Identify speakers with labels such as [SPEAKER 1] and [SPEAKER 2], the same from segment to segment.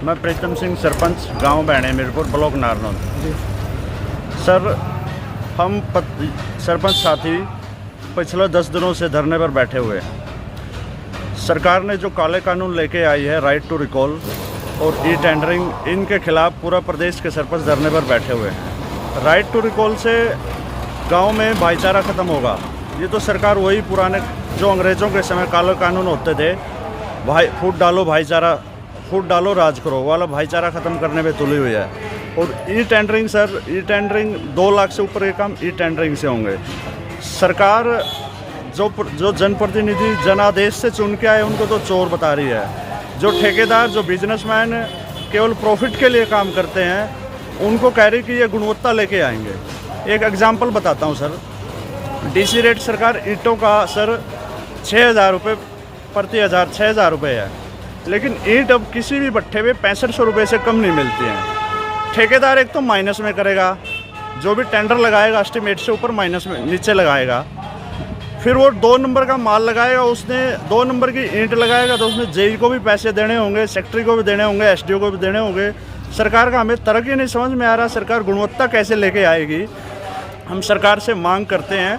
[SPEAKER 1] मैं प्रीतम सिंह, सरपंच गांव बैणे Mirpur, block Narnaul. Sir, हम सरपंच साथी पिछले 10 दिनों से धरने पर बैठे हुए हैं। सरकार ने जो काले कानून लेके आई है, राइट टू रिकॉल और ई टेंडरिंग, इनके खिलाफ पूरा प्रदेश के सरपंच धरने पर बैठे हुए हैं। राइट टू रिकॉल से गांव में भाईचारा ख़त्म होगा। ये तो सरकार वही पुराने जो अंग्रेज़ों के समय काले कानून होते थे, भाई फूट डालो भाईचारा, फूट डालो राज करो वाला भाईचारा ख़त्म करने में तुली हुई है। और e tendering, sir, e tendering 2 lakh से ऊपर के काम ई टेंडरिंग से होंगे। सरकार जो जनप्रतिनिधि जनादेश से चुन के आए उनको तो चोर बता रही है। जो ठेकेदार, जो बिजनेसमैन केवल प्रॉफिट के लिए काम करते हैं, उनको कह रही कि ये गुणवत्ता लेके आएंगे। एक एग्जांपल बताता हूँ सर, डीसी रेट सरकार ईंटों का सर 6,000 रुपये प्रति हज़ार, 6,000 रुपये है, लेकिन ईंट अब किसी भी भट्ठे में 6500 रुपये से कम नहीं मिलती हैं। ठेकेदार एक तो माइनस में करेगा, जो भी टेंडर लगाएगा एस्टिमेट से ऊपर माइनस में नीचे लगाएगा। फिर वो 2 नंबर का माल लगाएगा, उसने 2 नंबर की ईंट लगाएगा तो उसमें जेई को भी पैसे देने होंगे, सेक्रेटरी को भी देने होंगे, एसडीओ को भी देने होंगे। सरकार का हमें तरक ही नहीं समझ में आ रहा, सरकार गुणवत्ता कैसे लेके आएगी। हम सरकार से मांग करते हैं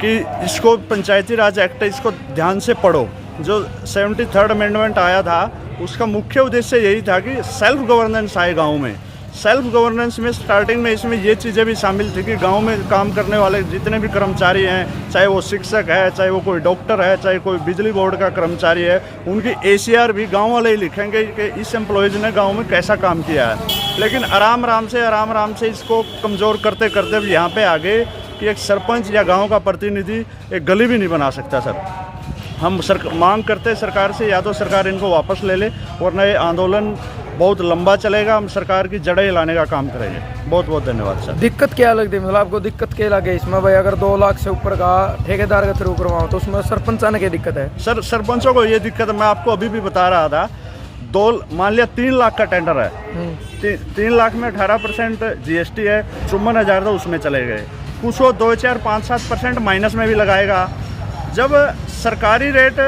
[SPEAKER 1] कि इसको पंचायती राज एक्ट, इसको ध्यान से पढ़ो। जो 73rd अमेंडमेंट आया था, उसका मुख्य उद्देश्य यही था कि सेल्फ गवर्नेंस आए गाँव में। सेल्फ गवर्नेंस में स्टार्टिंग में इसमें ये चीज़ें भी शामिल थी कि गांव में काम करने वाले जितने भी कर्मचारी हैं, चाहे वो शिक्षक है, चाहे वो कोई डॉक्टर है, चाहे कोई बिजली बोर्ड का कर्मचारी है, उनकी ACR भी गांव वाले ही लिखेंगे कि इस एम्प्लॉयज़ ने गांव में कैसा काम किया है। लेकिन आराम आराम से इसको कमज़ोर करते करते भी यहाँ पे आगे कि एक सरपंच या गाँव का प्रतिनिधि एक गली भी नहीं बना सकता। सर, हम मांग करते हैं सरकार से, या तो सरकार इनको वापस ले ले, वरना ये आंदोलन बहुत लंबा चलेगा। हम सरकार की जड़ें हिलाने का काम करेंगे। बहुत बहुत धन्यवाद सर।
[SPEAKER 2] दिक्कत क्या लगती है, मतलब आपको दिक्कत क्या लगे इसमें? भाई अगर 2 लाख से ऊपर का ठेकेदार के थ्रू करवाओ तो उसमें सरपंच आने की दिक्कत है? सर,
[SPEAKER 1] सरपंचों को ये दिक्कत मैं आपको अभी भी बता रहा था। मान लिया 3 लाख का टेंडर है, 3 लाख में 18% GST है, 54,000 तो उसमें चले गए। कुछ वो 2, 4, 5, 7% माइनस में भी लगाएगा। जब सरकारी रेट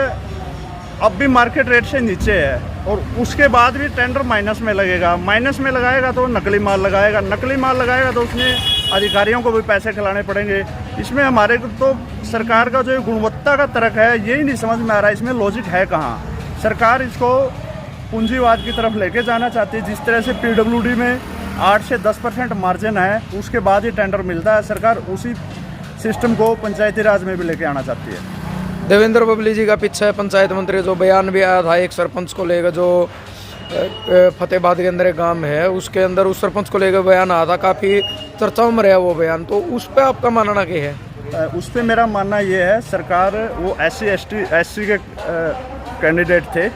[SPEAKER 1] अब भी मार्केट रेट से नीचे है और उसके बाद भी टेंडर माइनस में लगेगा, माइनस में लगाएगा तो नकली माल लगाएगा, नकली माल लगाएगा तो उसमें अधिकारियों को भी पैसे खिलाने पड़ेंगे। इसमें हमारे को तो सरकार का जो गुणवत्ता का तर्क है यही नहीं समझ में आ रहा है, इसमें लॉजिक है कहाँ। सरकार इसको पूंजीवाद की तरफ लेके जाना चाहती है। जिस तरह से PWD में 8 से 10% मार्जिन है, उसके बाद ही टेंडर मिलता है। सरकार उसी सिस्टम को पंचायती राज में भी लेके आना चाहती है।
[SPEAKER 2] देवेंद्र बबली जी का पीछे पंचायत मंत्री जो बयान भी आया था एक सरपंच को लेकर, जो फतेहाबाद के अंदर एक गांव है, उसके अंदर उस सरपंच को लेकर बयान आया था, काफ़ी चर्चाओं में रहा वो बयान। तो उस पर आपका मानना क्या है?
[SPEAKER 1] उस पर मेरा मानना ये है, सरकार वो SC के कैंडिडेट थे,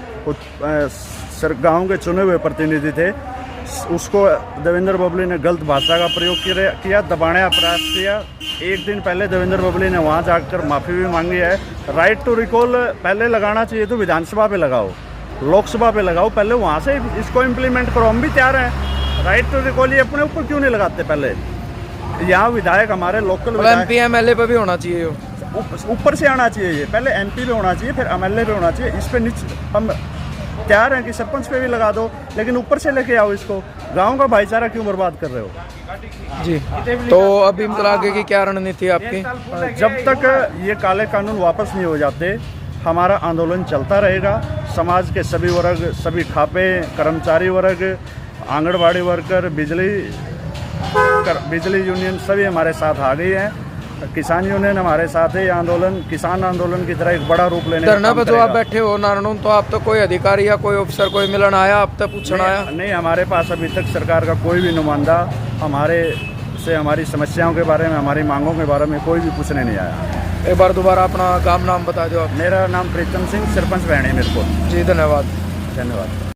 [SPEAKER 1] गाँव के चुने हुए प्रतिनिधि थे, उसको देवेंद्र बबली ने गलत भाषा का प्रयोग किया, दबाने का प्रयास किया। एक दिन पहले देवेंद्र बबली ने वहाँ जाकर माफ़ी भी मांगी है। राइट टू रिकॉल पहले लगाना चाहिए तो विधानसभा पे लगाओ, लोकसभा पे लगाओ, पहले वहाँ से इसको इम्प्लीमेंट करो। हम भी तैयार हैं। राइट टू रिकॉल ये अपने ऊपर क्यों नहीं लगाते? पहले यहाँ विधायक हमारे लोकल
[SPEAKER 2] MP MLA पे भी होना चाहिए,
[SPEAKER 1] ऊपर से आना चाहिए। ये पहले MP पे होना चाहिए, फिर MLA पे होना चाहिए। इस पर नीचे हम तैयार हैं कि सरपंच पे भी लगा दो, लेकिन ऊपर से लेके आओ इसको। गांव का भाईचारा क्यों बर्बाद कर रहे हो
[SPEAKER 2] जी? तो अभी मतलब आगे की क्या रणनीति है आपकी?
[SPEAKER 1] जब तक ये काले कानून वापस नहीं हो जाते, हमारा आंदोलन चलता रहेगा। समाज के सभी वर्ग, सभी खापे, कर्मचारी वर्ग, आंगनबाड़ी वर्कर, बिजली यूनियन सभी हमारे साथ आ गई हैं। किसान यूनियन हमारे साथ है। ये आंदोलन किसान आंदोलन की तरह एक बड़ा रूप लेने
[SPEAKER 2] धरना पे जो आप बैठे हो नारायण, तो आप तो कोई अधिकारी या कोई ऑफिसर कोई मिलन आया, आप तक पूछना आया?
[SPEAKER 1] नहीं, हमारे पास अभी तक सरकार का कोई भी नुमाइंदा हमारे से हमारी समस्याओं के बारे में, हमारी मांगों के बारे में कोई भी पूछने नहीं आया।
[SPEAKER 2] एक बार दोबारा अपना काम नाम बता दो आप।
[SPEAKER 1] मेरा नाम प्रीतम सिंह, सरपंच बैणे मीरपुर।
[SPEAKER 2] जी, धन्यवाद।
[SPEAKER 1] धन्यवाद।